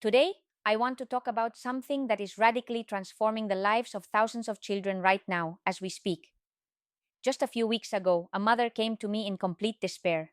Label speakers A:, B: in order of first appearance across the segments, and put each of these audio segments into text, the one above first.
A: Today, I want to talk about something that is radically transforming the lives of thousands of children right now as we speak. Just a few weeks ago, a mother came to me in complete despair.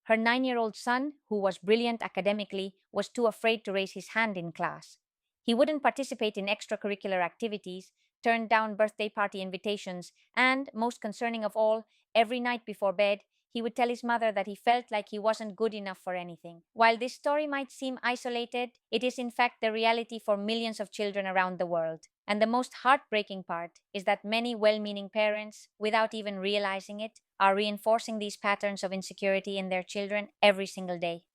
A: Her 9-year-old son, who was brilliant academically, was too afraid to raise his hand in class. He wouldn't participate in extracurricular activities, turned down birthday party invitations, and, most concerning of all, every night before bed, he would tell his mother that he felt like he wasn't good enough for anything. While this story might seem isolated, it is in fact the reality for millions of children around the world. And the most heartbreaking part is that many well meaning parents, without even realizing it, are reinforcing these patterns of insecurity in their children every single day.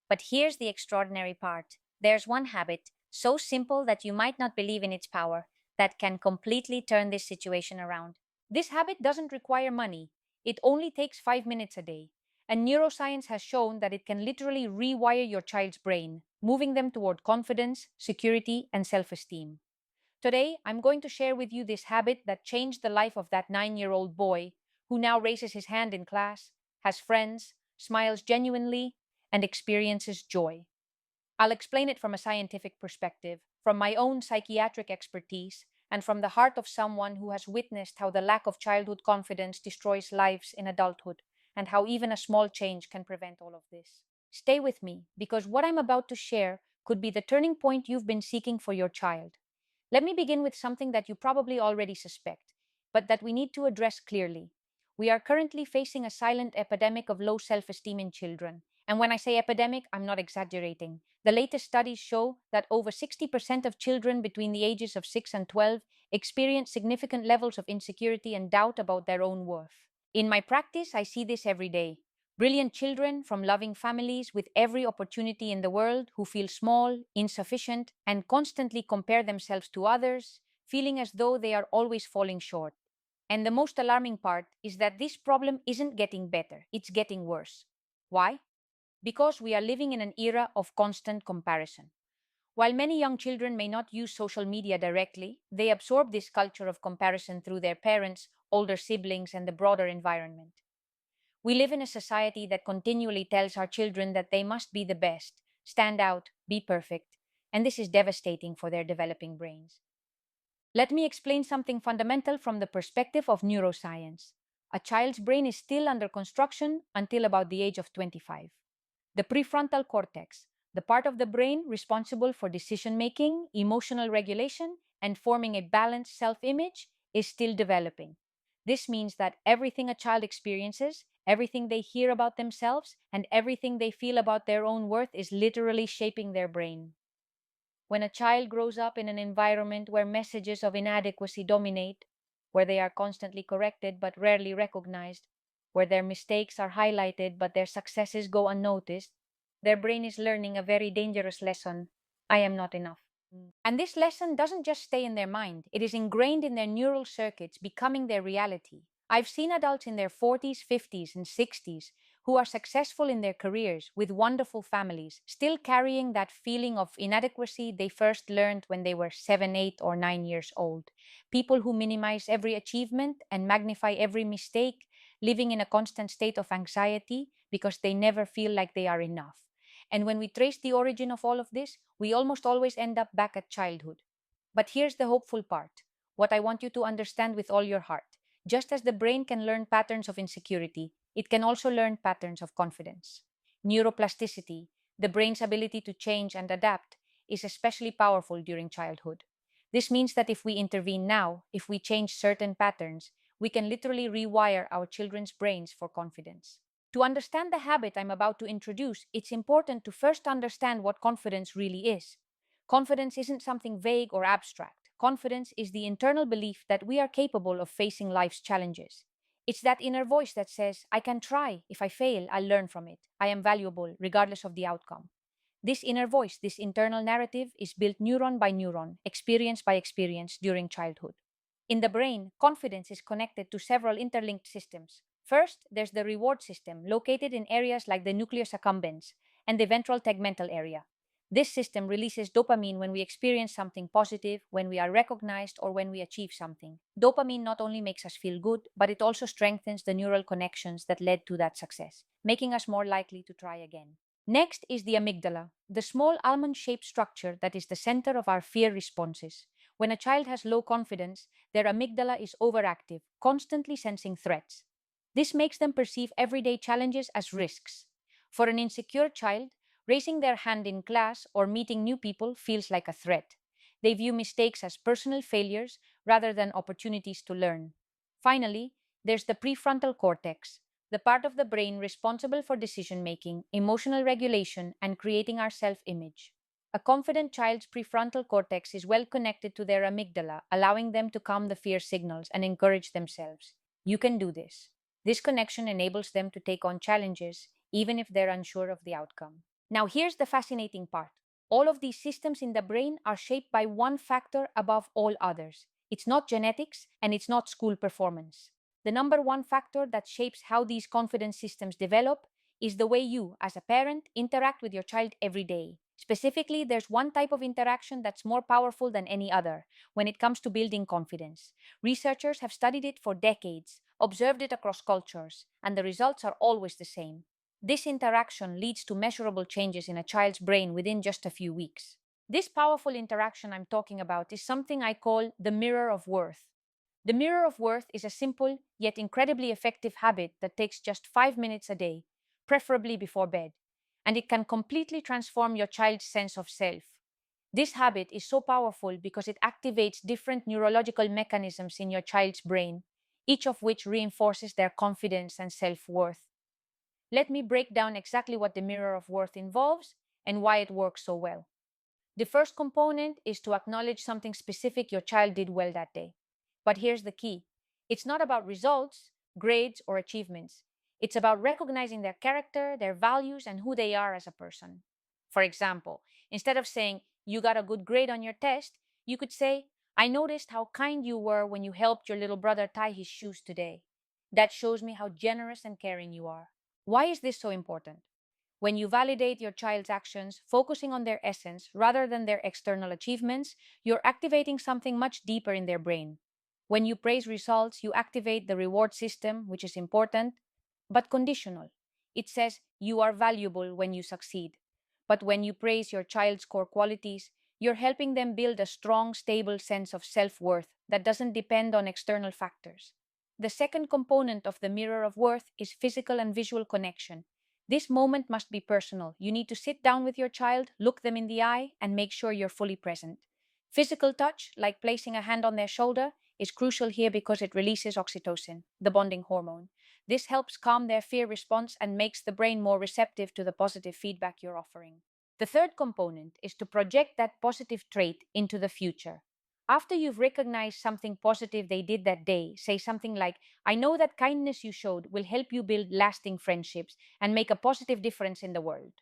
A: But here's the extraordinary part: there's one habit, so simple that you might not believe in its power, that can completely turn this situation around. This habit doesn't require money, it only takes 5 minutes a day. And neuroscience has shown that it can literally rewire your child's brain, moving them toward confidence, security, and self esteem. Today, I'm going to share with you this habit that changed the life of that 9-year-old boy who now raises his hand in class, has friends, smiles genuinely, and experiences joy. I'll explain it from a scientific perspective, from my own psychiatric expertise, and from the heart of someone who has witnessed how the lack of childhood confidence destroys lives in adulthood, and how even a small change can prevent all of this. Stay with me, because what I'm about to share could be the turning point you've been seeking for your child. Let me begin with something that you probably already suspect, but that we need to address clearly. We are currently facing a silent epidemic of low self esteem in children. And when I say epidemic, I'm not exaggerating. The latest studies show that over 60% of children between the ages of 6 and 12 experience significant levels of insecurity and doubt about their own worth. In my practice, I see this every day. Brilliant children from loving families with every opportunity in the world who feel small, insufficient, and constantly compare themselves to others, feeling as though they are always falling short. And the most alarming part is that this problem isn't getting better, it's getting worse. Why? Because we are living in an era of constant comparison. While many young children may not use social media directly, they absorb this culture of comparison through their parents, older siblings, and the broader environment. We live in a society that continually tells our children that they must be the best, stand out, be perfect, and this is devastating for their developing brains. Let me explain something fundamental from the perspective of neuroscience. A child's brain is still under construction until about the age of 25. The prefrontal cortex, the part of the brain responsible for decision making, emotional regulation, and forming a balanced self image, is still developing. This means that everything a child experiences, everything they hear about themselves, and everything they feel about their own worth is literally shaping their brain. When a child grows up in an environment where messages of inadequacy dominate, where they are constantly corrected but rarely recognized, where their mistakes are highlighted but their successes go unnoticed, their brain is learning a very dangerous lesson: I am not enough. And this lesson doesn't just stay in their mind, it is ingrained in their neural circuits, becoming their reality. I've seen adults in their 40s, 50s, and 60s who are successful in their careers with wonderful families, still carrying that feeling of inadequacy they first learned when they were 7, 8, or 9 years old. People who minimize every achievement and magnify every mistake, living in a constant state of anxiety because they never feel like they are enough. And when we trace the origin of all of this, we almost always end up back at childhood. But here's the hopeful part, what I want you to understand with all your heart. Just as the brain can learn patterns of insecurity, it can also learn patterns of confidence. Neuroplasticity, the brain's ability to change and adapt, is especially powerful during childhood. This means that if we intervene now, if we change certain patterns, we can literally rewire our children's brains for confidence. To understand the habit I'm about to introduce, it's important to first understand what confidence really is. Confidence isn't something vague or abstract. Confidence is the internal belief that we are capable of facing life's challenges. It's that inner voice that says, I can try. If I fail, I'll learn from it. I am valuable, regardless of the outcome. This inner voice, this internal narrative, is built neuron by neuron, experience by experience during childhood. In the brain, confidence is connected to several interlinked systems. First, there's the reward system, located in areas like the nucleus accumbens and the ventral tegmental area. This system releases dopamine when we experience something positive, when we are recognized, or when we achieve something. Dopamine not only makes us feel good, but it also strengthens the neural connections that led to that success, making us more likely to try again. Next is the amygdala, the small almond shaped structure that is the center of our fear responses. When a child has low confidence, their amygdala is overactive, constantly sensing threats. This makes them perceive everyday challenges as risks. For an insecure child, raising their hand in class or meeting new people feels like a threat. They view mistakes as personal failures rather than opportunities to learn. Finally, there's the prefrontal cortex, the part of the brain responsible for decision making, emotional regulation, and creating our self image. A confident child's prefrontal cortex is well connected to their amygdala, allowing them to calm the fear signals and encourage themselves. You can do this. This connection enables them to take on challenges, even if they're unsure of the outcome. Now, here's the fascinating part. All of these systems in the brain are shaped by one factor above all others. It's not genetics and it's not school performance. The number one factor that shapes how these confidence systems develop is the way you, as a parent, interact with your child every day. Specifically, there's one type of interaction that's more powerful than any other when it comes to building confidence. Researchers have studied it for decades, observed it across cultures, and the results are always the same. This interaction leads to measurable changes in a child's brain within just a few weeks. This powerful interaction I'm talking about is something I call the mirror of worth. The mirror of worth is a simple yet incredibly effective habit that takes just 5 minutes a day, preferably before bed, and it can completely transform your child's sense of self. This habit is so powerful because it activates different neurological mechanisms in your child's brain, each of which reinforces their confidence and self worth. Let me break down exactly what the mirror of worth involves and why it works so well. The first component is to acknowledge something specific your child did well that day. But here's the key: it's not about results, grades, or achievements. It's about recognizing their character, their values, and who they are as a person. For example, instead of saying, "You got a good grade on your test," you could say, "I noticed how kind you were when you helped your little brother tie his shoes today. That shows me how generous and caring you are." Why is this so important? When you validate your child's actions, focusing on their essence rather than their external achievements, you're activating something much deeper in their brain. When you praise results, you activate the reward system, which is important, but conditional. It says you are valuable when you succeed. But when you praise your child's core qualities, you're helping them build a strong, stable sense of self worth that doesn't depend on external factors. The second component of the mirror of worth is physical and visual connection. This moment must be personal. You need to sit down with your child, look them in the eye, and make sure you're fully present. Physical touch, like placing a hand on their shoulder, is crucial here because it releases oxytocin, the bonding hormone. This helps calm their fear response and makes the brain more receptive to the positive feedback you're offering. The third component is to project that positive trait into the future. After you've recognized something positive they did that day, say something like, "I know that kindness you showed will help you build lasting friendships and make a positive difference in the world."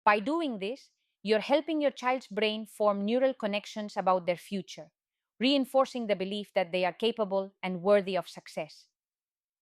A: By doing this, you're helping your child's brain form neural connections about their future, reinforcing the belief that they are capable and worthy of success.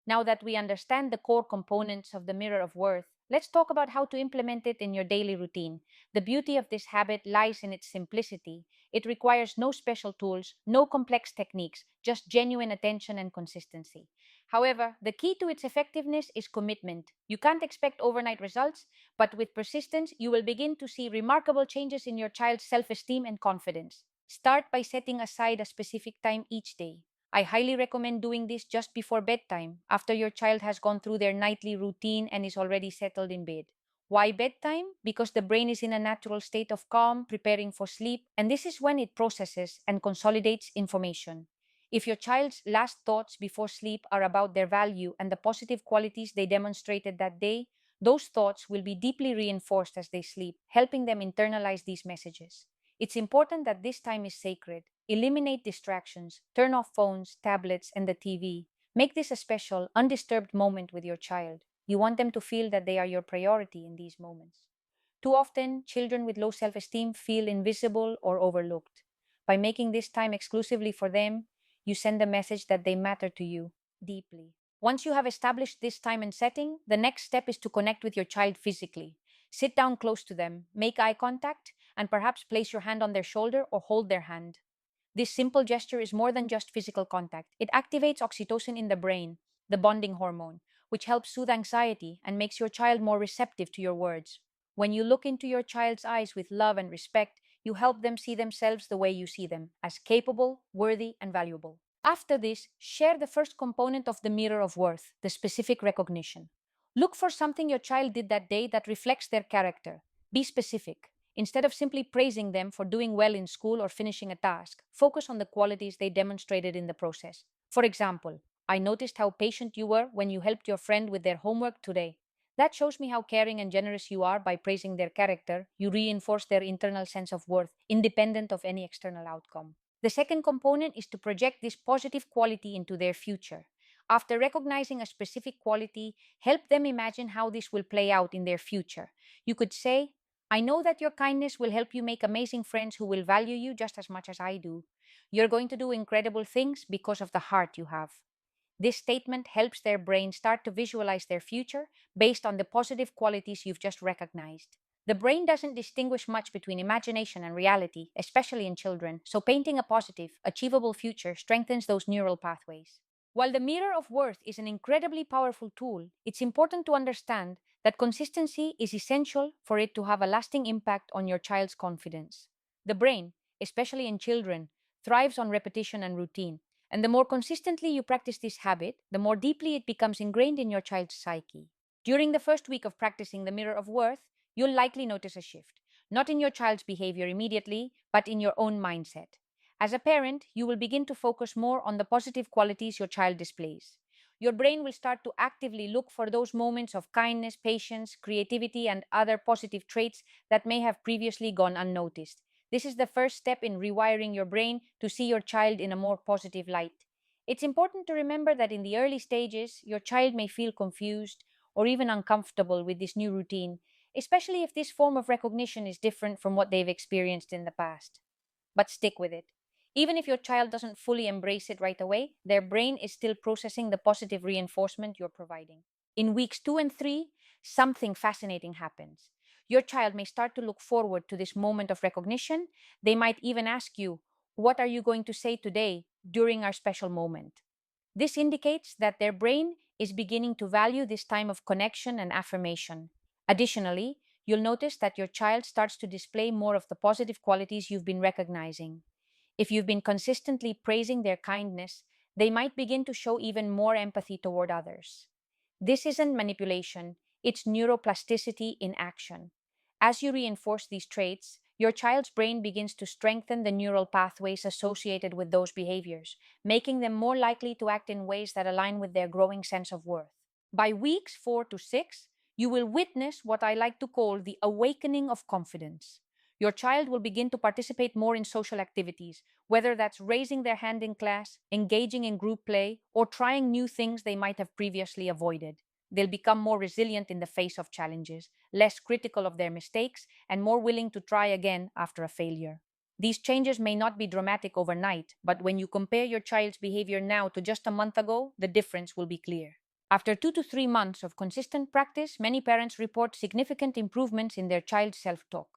A: Now that we understand the core components of the mirror of worth, let's talk about how to implement it in your daily routine. The beauty of this habit lies in its simplicity. It requires no special tools, no complex techniques, just genuine attention and consistency. However, the key to its effectiveness is commitment. You can't expect overnight results, but with persistence, you will begin to see remarkable changes in your child's self esteem and confidence. Start by setting aside a specific time each day. I highly recommend doing this just before bedtime, after your child has gone through their nightly routine and is already settled in bed. Why bedtime? Because the brain is in a natural state of calm, preparing for sleep, and this is when it processes and consolidates information. If your child's last thoughts before sleep are about their value and the positive qualities they demonstrated that day, those thoughts will be deeply reinforced as they sleep, helping them internalize these messages. It's important that this time is sacred. Eliminate distractions, turn off phones, tablets, and the TV. Make this a special, undisturbed moment with your child. You want them to feel that they are your priority in these moments. Too often, children with low self esteem feel invisible or overlooked. By making this time exclusively for them, you send a message that they matter to you deeply. Once you have established this time and setting, the next step is to connect with your child physically. Sit down close to them, make eye contact, and perhaps place your hand on their shoulder or hold their hand. This simple gesture is more than just physical contact. It activates oxytocin in the brain, the bonding hormone, which helps soothe anxiety and makes your child more receptive to your words. When you look into your child's eyes with love and respect, you help them see themselves the way you see them, as capable, worthy, and valuable. After this, share the first component of the mirror of worth, the specific recognition. Look for something your child did that day that reflects their character. Be specific. Instead of simply praising them for doing well in school or finishing a task, focus on the qualities they demonstrated in the process. For example, I noticed how patient you were when you helped your friend with their homework today. That shows me how caring and generous you are. By praising their character. You reinforce their internal sense of worth, independent of any external outcome. The second component is to project this positive quality into their future. After recognizing a specific quality, help them imagine how this will play out in their future. You could say, I know that your kindness will help you make amazing friends who will value you just as much as I do. You're going to do incredible things because of the heart you have. This statement helps their brain start to visualize their future based on the positive qualities you've just recognized. The brain doesn't distinguish much between imagination and reality, especially in children, so painting a positive, achievable future strengthens those neural pathways. While the mirror of worth is an incredibly powerful tool, it's important to understand that consistency is essential for it to have a lasting impact on your child's confidence. The brain, especially in children, thrives on repetition and routine, and the more consistently you practice this habit, the more deeply it becomes ingrained in your child's psyche. During the first week of practicing the mirror of worth, you'll likely notice a shift, not in your child's behavior immediately, but in your own mindset. As a parent, you will begin to focus more on the positive qualities your child displays. Your brain will start to actively look for those moments of kindness, patience, creativity, and other positive traits that may have previously gone unnoticed. This is the first step in rewiring your brain to see your child in a more positive light. It's important to remember that in the early stages, your child may feel confused or even uncomfortable with this new routine, especially if this form of recognition is different from what they've experienced in the past. But stick with it. Even if your child doesn't fully embrace it right away, their brain is still processing the positive reinforcement you're providing. In weeks 2 and 3, something fascinating happens. Your child may start to look forward to this moment of recognition. They might even ask you, what are you going to say today during our special moment? This indicates that their brain is beginning to value this time of connection and affirmation. Additionally, you'll notice that your child starts to display more of the positive qualities you've been recognizing. If you've been consistently praising their kindness, they might begin to show even more empathy toward others. This isn't manipulation, it's neuroplasticity in action. As you reinforce these traits, your child's brain begins to strengthen the neural pathways associated with those behaviors, making them more likely to act in ways that align with their growing sense of worth. By weeks 4 to 6, you will witness what I like to call the awakening of confidence. Your child will begin to participate more in social activities, whether that's raising their hand in class, engaging in group play, or trying new things they might have previously avoided. They'll become more resilient in the face of challenges, less critical of their mistakes, and more willing to try again after a failure. These changes may not be dramatic overnight, but when you compare your child's behavior now to just a month ago, the difference will be clear. After 2 to 3 months of consistent practice, many parents report significant improvements in their child's self talk.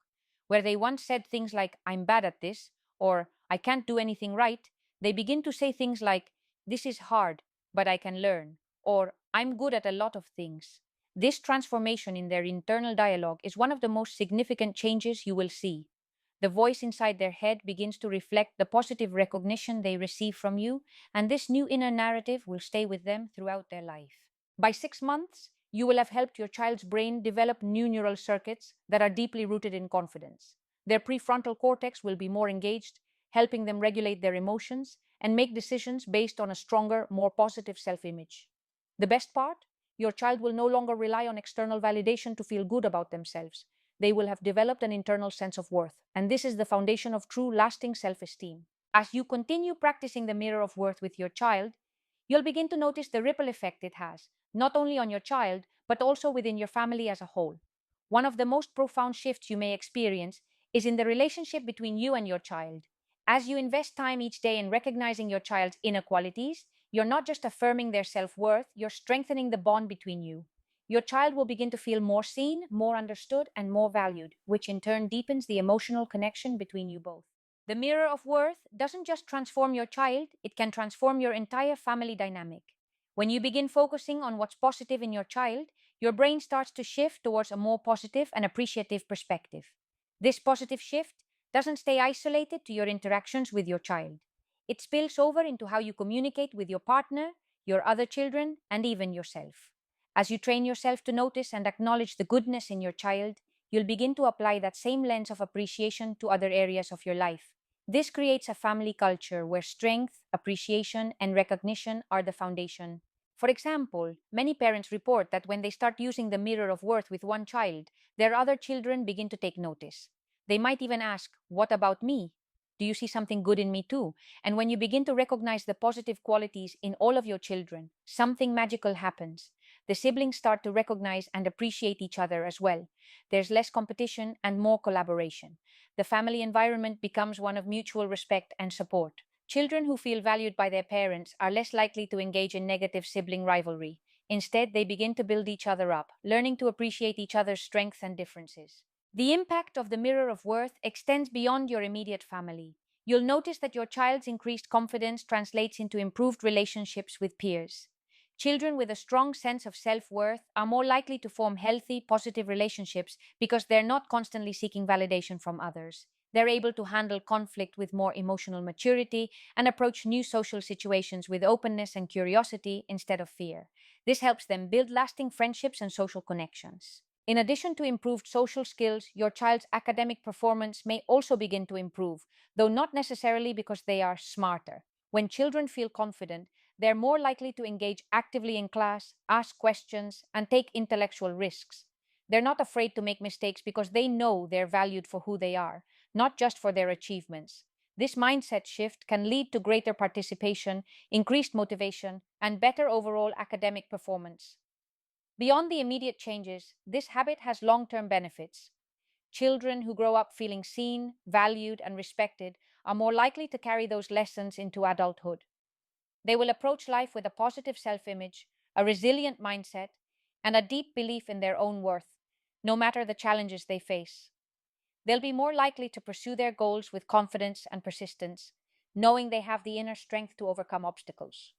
A: Where they once said things like, I'm bad at this, or I can't do anything right, they begin to say things like, this is hard, but I can learn, or I'm good at a lot of things. This transformation in their internal dialogue is one of the most significant changes you will see. The voice inside their head begins to reflect the positive recognition they receive from you, and this new inner narrative will stay with them throughout their life. By 6 months, you will have helped your child's brain develop new neural circuits that are deeply rooted in confidence. Their prefrontal cortex will be more engaged, helping them regulate their emotions and make decisions based on a stronger, more positive self image. The best part? Your child will no longer rely on external validation to feel good about themselves. They will have developed an internal sense of worth, and this is the foundation of true, lasting self esteem. As you continue practicing the mirror of worth with your child, you'll begin to notice the ripple effect it has, not only on your child, but also within your family as a whole. One of the most profound shifts you may experience is in the relationship between you and your child. As you invest time each day in recognizing your child's inequalities, you're not just affirming their self worth, you're strengthening the bond between you. Your child will begin to feel more seen, more understood, and more valued, which in turn deepens the emotional connection between you both. The mirror of worth doesn't just transform your child, it can transform your entire family dynamic. When you begin focusing on what's positive in your child, your brain starts to shift towards a more positive and appreciative perspective. This positive shift doesn't stay isolated to your interactions with your child. It spills over into how you communicate with your partner, your other children, and even yourself. As you train yourself to notice and acknowledge the goodness in your child, you'll begin to apply that same lens of appreciation to other areas of your life. This creates a family culture where strength, appreciation, and recognition are the foundation. For example, many parents report that when they start using the mirror of worth with one child, their other children begin to take notice. They might even ask, "What about me? Do you see something good in me too?" And when you begin to recognize the positive qualities in all of your children, something magical happens. The siblings start to recognize and appreciate each other as well. There's less competition and more collaboration. The family environment becomes one of mutual respect and support. Children who feel valued by their parents are less likely to engage in negative sibling rivalry. Instead, they begin to build each other up, learning to appreciate each other's strengths and differences. The impact of the mirror of worth extends beyond your immediate family. You'll notice that your child's increased confidence translates into improved relationships with peers. Children with a strong sense of self worth are more likely to form healthy, positive relationships because they're not constantly seeking validation from others. They're able to handle conflict with more emotional maturity and approach new social situations with openness and curiosity instead of fear. This helps them build lasting friendships and social connections. In addition to improved social skills, your child's academic performance may also begin to improve, though not necessarily because they are smarter. When children feel confident, they're more likely to engage actively in class, ask questions, and take intellectual risks. They're not afraid to make mistakes because they know they're valued for who they are, not just for their achievements. This mindset shift can lead to greater participation, increased motivation, and better overall academic performance. Beyond the immediate changes, this habit has long term benefits. Children who grow up feeling seen, valued, and respected are more likely to carry those lessons into adulthood. They will approach life with a positive self image, a resilient mindset, and a deep belief in their own worth, no matter the challenges they face. They'll be more likely to pursue their goals with confidence and persistence, knowing they have the inner strength to overcome obstacles.